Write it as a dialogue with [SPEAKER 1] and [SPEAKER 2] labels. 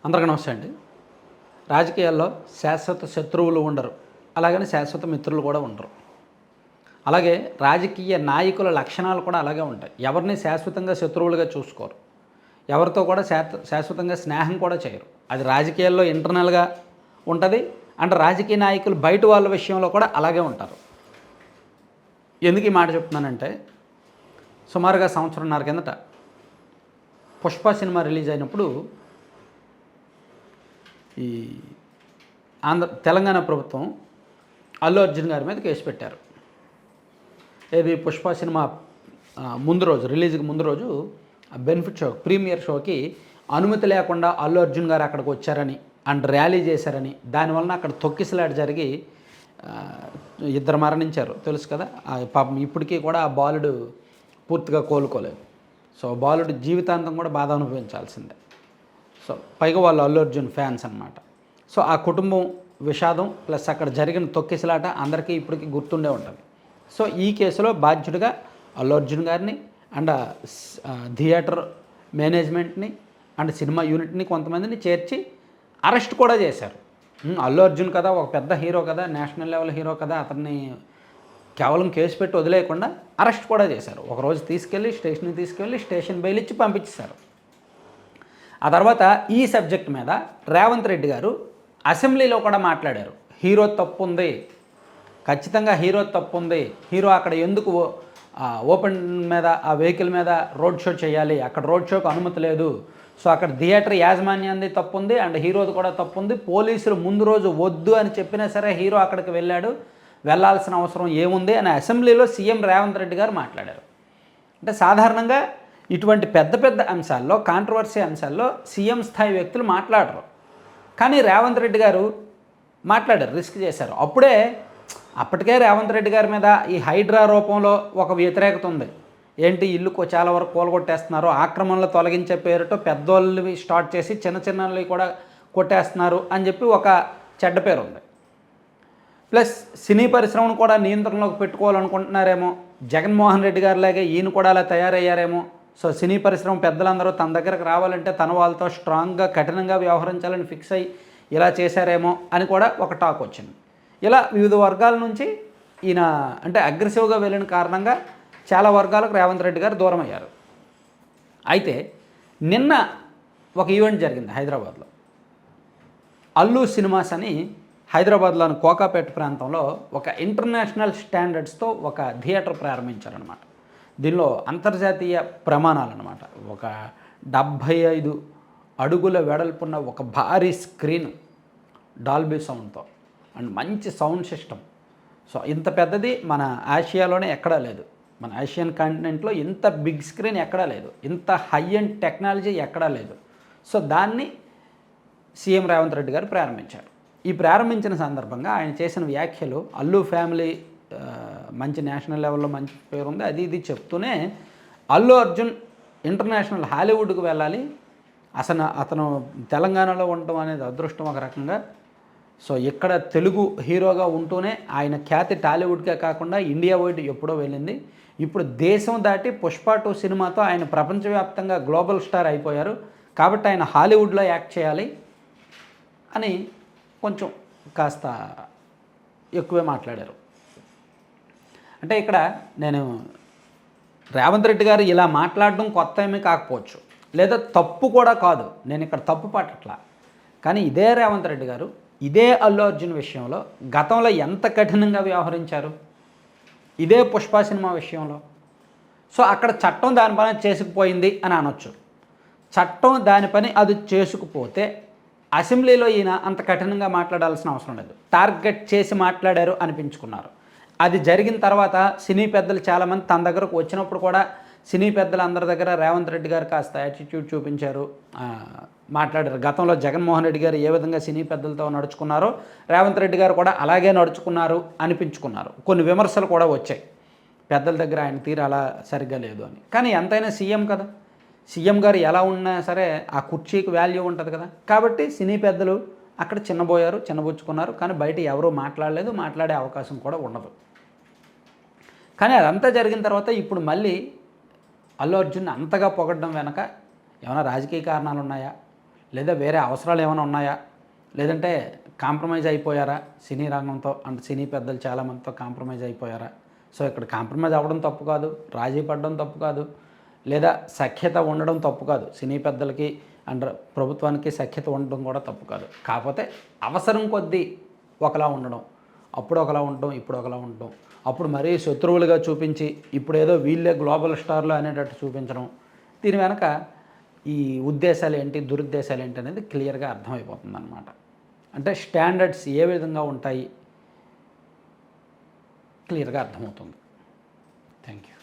[SPEAKER 1] అందరికీ నమస్తే అండి. రాజకీయాల్లో శాశ్వత శత్రువులు ఉండరు, అలాగని శాశ్వత మిత్రులు కూడా ఉండరు. అలాగే రాజకీయ నాయకుల లక్షణాలు కూడా అలాగే ఉంటాయి. ఎవరిని శాశ్వతంగా శత్రువులుగా చూసుకోరు, ఎవరితో కూడా శాశ్వతంగా స్నేహం కూడా చేయరు. అది రాజకీయాల్లో ఇంటర్నల్గా ఉంటుంది. అండ్ రాజకీయ నాయకులు బయట వాళ్ళ విషయంలో కూడా అలాగే ఉంటారు. ఎందుకు ఈ మాట చెప్తున్నానంటే, సుమారుగా సంవత్సరంన్నర కిందట పుష్ప సినిమా రిలీజ్ అయినప్పుడు ఈ తెలంగాణ ప్రభుత్వం అల్లు అర్జున్ గారి మీద కేసు పెట్టారు. ఏది పుష్ప సినిమా ముందు రోజు, రిలీజ్కి ముందు రోజు బెనిఫిట్ షో, ప్రీమియర్ షోకి అనుమతి లేకుండా అల్లు అర్జున్ గారు అక్కడికి వచ్చారని అండ్ ర్యాలీ చేశారని, దానివలన అక్కడ తొక్కిసలాట జరిగి ఇద్దరు మరణించారు. తెలుసు కదా. పాపం ఇప్పటికీ కూడా ఆ బాలుడు పూర్తిగా కోలుకోలేదు. సో బాలుడు జీవితాంతం కూడా బాధ అనుభవించాల్సిందే. సో పైగా వాళ్ళు అల్లు అర్జున్ ఫ్యాన్స్ అన్నమాట. సో ఆ కుటుంబం విషాదం ప్లస్ అక్కడ జరిగిన తొక్కిసలాట అందరికీ ఇప్పటికీ గుర్తుండే ఉంటుంది. సో ఈ కేసులో బాధ్యుడిగా అల్లు అర్జున్ గారిని అండ్ థియేటర్ మేనేజ్మెంట్ని అండ్ సినిమా యూనిట్ని కొంతమందిని చేర్చి అరెస్ట్ కూడా చేశారు. అల్లు అర్జున్ కదా, ఒక పెద్ద హీరో కదా, నేషనల్ లెవెల్ హీరో కదా, అతన్ని కేవలం కేసు పెట్టి వదిలేయకుండా అరెస్ట్ కూడా చేశారు. ఒకరోజు స్టేషన్కి తీసుకెళ్ళి స్టేషన్ బెయిల్ ఇచ్చి పంపించేశారు. ఆ తర్వాత ఈ సబ్జెక్ట్ మీద రేవంత్ రెడ్డి గారు అసెంబ్లీలో కూడా మాట్లాడారు. హీరో తప్పు ఉంది, ఖచ్చితంగా హీరో తప్పు ఉంది, హీరో అక్కడ ఎందుకు ఓపెన్ మీద ఆ వెహికల్ మీద రోడ్ షో చేయాలి, అక్కడ రోడ్ షోకి అనుమతి లేదు, సో అక్కడ థియేటర్ యాజమాన్యాన్ని తప్పు ఉంది అండ్ హీరోది కూడా తప్పు ఉంది, పోలీసులు ముందు రోజు వద్దు అని చెప్పినా సరే హీరో అక్కడికి వెళ్ళాల్సిన అవసరం ఏముంది అని అసెంబ్లీలో సీఎం రేవంత్ రెడ్డి గారు మాట్లాడారు. అంటే సాధారణంగా ఇటువంటి పెద్ద పెద్ద అంశాల్లో, కాంట్రవర్సీ అంశాల్లో సీఎం స్థాయి వ్యక్తులు మాట్లాడరు. కానీ రేవంత్ రెడ్డి గారు మాట్లాడారు, రిస్క్ చేశారు. అప్పటికే రేవంత్ రెడ్డి గారి మీద ఈ హైడ్రా రూపంలో ఒక వ్యతిరేకత ఉంది. ఏంటి, ఇల్లు చాలా వరకు కూలగొట్టేస్తున్నారు, ఆక్రమణలు తొలగించే పేరుతో పెద్దోళ్ళవి స్టార్ట్ చేసి చిన్న చిన్నవి కూడా కొట్టేస్తున్నారు అని చెప్పి ఒక చెడ్డ పేరు ఉంది. ప్లస్ సినీ పరిశ్రమను కూడా నియంత్రణలోకి పెట్టుకోవాలనుకుంటున్నారేమో, జగన్మోహన్ రెడ్డి గారిలాగే ఈయన కూడా అలా తయారయ్యారేమో. సో సినీ పరిశ్రమ పెద్దలందరూ తన దగ్గరకు రావాలంటే తన వాళ్ళతో స్ట్రాంగ్గా కఠినంగా వ్యవహరించాలని ఫిక్స్ అయ్యి ఇలా చేశారేమో అని కూడా ఒక టాక్ వచ్చింది. ఇలా వివిధ వర్గాల నుంచి ఈయన అంటే అగ్రెసివ్గా వెళ్ళిన కారణంగా చాలా వర్గాలకు రేవంత్ రెడ్డి గారు దూరం అయ్యారు. అయితే నిన్న ఒక ఈవెంట్ జరిగింది హైదరాబాద్లో. అల్లు సినిమాస్ అని హైదరాబాద్లోని కోకాపేట ప్రాంతంలో ఒక ఇంటర్నేషనల్ స్టాండర్డ్స్తో ఒక థియేటర్ ప్రారంభించారనమాట. దీనిలో అంతర్జాతీయ ప్రమాణాలన్నమాట. ఒక 75 అడుగుల వెడల్పున్న ఒక భారీ స్క్రీన్, డాల్బీ సౌండ్తో అండ్ మంచి సౌండ్ సిస్టమ్. సో ఇంత పెద్దది మన ఆసియాలోనే ఎక్కడా లేదు, మన ఆసియన్ కాంటినెంట్లో ఇంత బిగ్ స్క్రీన్ ఎక్కడా లేదు, ఇంత హై అండ్ టెక్నాలజీ ఎక్కడా లేదు. సో దాన్ని సీఎం రేవంత్ రెడ్డి గారు ప్రారంభించారు. ఈ ప్రారంభించిన సందర్భంగా ఆయన చేసిన వ్యాఖ్యలు, అల్లు ఫ్యామిలీ మంచి నేషనల్ లెవెల్లో మంచి పేరు ఉంది అది ఇది చెప్తూనే, అల్లు అర్జున్ ఇంటర్నేషనల్ హాలీవుడ్కి వెళ్ళాలి, అతను తెలంగాణలో ఉండటం అనేది అదృష్టం ఒక రకంగా. సో ఇక్కడ తెలుగు హీరోగా ఉంటూనే ఆయన ఖ్యాతి టాలీవుడ్కే కాకుండా ఇండియా వైడ్ ఎప్పుడో వెళ్ళింది. ఇప్పుడు దేశం దాటి పుష్ప 2 సినిమాతో ఆయన ప్రపంచవ్యాప్తంగా గ్లోబల్ స్టార్ అయిపోయారు. కాబట్టి ఆయన హాలీవుడ్లో యాక్ట్ చేయాలి అని కొంచెం కాస్త ఎక్కువే మాట్లాడారు. అంటే ఇక్కడ నేను రేవంత్ రెడ్డి గారు ఇలా మాట్లాడడం కొత్త ఏమీ కాకపోవచ్చు, లేదా తప్పు కూడా కాదు, నేను ఇక్కడ తప్పు పట్టట్లా. కానీ ఇదే రేవంత్ రెడ్డి గారు ఇదే అల్లు అర్జున్ విషయంలో గతంలో ఎంత కఠినంగా వ్యవహరించారు, ఇదే పుష్ప సినిమా విషయంలో. సో అక్కడ చట్టం దాని పని చేసుకుపోయింది అని అనొచ్చు. చట్టం దాని పని అది చేసుకుపోతే అసెంబ్లీలో ఈయన అంత కఠినంగా మాట్లాడాల్సిన అవసరం లేదు, టార్గెట్ చేసి మాట్లాడారు అనిపించుకున్నారు. అది జరిగిన తర్వాత సినీ పెద్దలు చాలామంది తన దగ్గరకు వచ్చినప్పుడు కూడా సినీ పెద్దలు అందరి దగ్గర రేవంత్ రెడ్డి గారు కాస్త యాటిట్యూడ్ చూపించారు, మాట్లాడారు. గతంలో జగన్మోహన్ రెడ్డి గారు ఏ విధంగా సినీ పెద్దలతో నడుచుకున్నారో రేవంత్ రెడ్డి గారు కూడా అలాగే నడుచుకున్నారు అనిపించుకున్నారు. కొన్ని విమర్శలు కూడా వచ్చాయి, పెద్దల దగ్గర ఆయన తీరు అలా సరిగ్గా లేదు అని. కానీ ఎంతైనా సీఎం కదా, సీఎం గారు ఎలా ఉన్నా సరే ఆ కుర్చీకి వాల్యూ ఉంటుంది కదా. కాబట్టి సినీ పెద్దలు అక్కడ చిన్నబుచ్చుకున్నారు. కానీ బయట ఎవరూ మాట్లాడలేదు, మాట్లాడే అవకాశం కూడా ఉండదు. కానీ అదంతా జరిగిన తర్వాత ఇప్పుడు మళ్ళీ అల్లు అర్జున్ అంతగా పొగడడం వెనక ఏమైనా రాజకీయ కారణాలు ఉన్నాయా, లేదా వేరే అవసరాలు ఏమైనా ఉన్నాయా, లేదంటే కాంప్రమైజ్ అయిపోయారా సినీ రంగంతో, అంటే సినీ పెద్దలు చాలామందితో కాంప్రమైజ్ అయిపోయారా? సో ఇక్కడ కాంప్రమైజ్ అవ్వడం తప్పు కాదు, రాజీ పడడం తప్పు కాదు, లేదా సఖ్యత ఉండడం తప్పు కాదు. సినీ పెద్దలకి అండ్ ప్రభుత్వానికి సఖ్యత ఉండడం కూడా తప్పు కాదు. కాకపోతే అవసరం కొద్దీ ఒకలా ఉండడం, అప్పుడు ఒకలా ఉండడం, ఇప్పుడు ఒకలా ఉండడం, అప్పుడు మరీ శత్రువులుగా చూపించి ఇప్పుడు ఏదో వీళ్ళే గ్లోబల్ స్టార్లు అనేటట్టు చూపించడం, దీని వెనక ఈ ఉద్దేశాలు ఏంటి, దురుద్దేశాలు ఏంటి అనేది క్లియర్గా అర్థమైపోతుంది అన్నమాట. అంటే స్టాండర్డ్స్ ఏ విధంగా ఉంటాయి క్లియర్గా అర్థమవుతుంది. Thank you.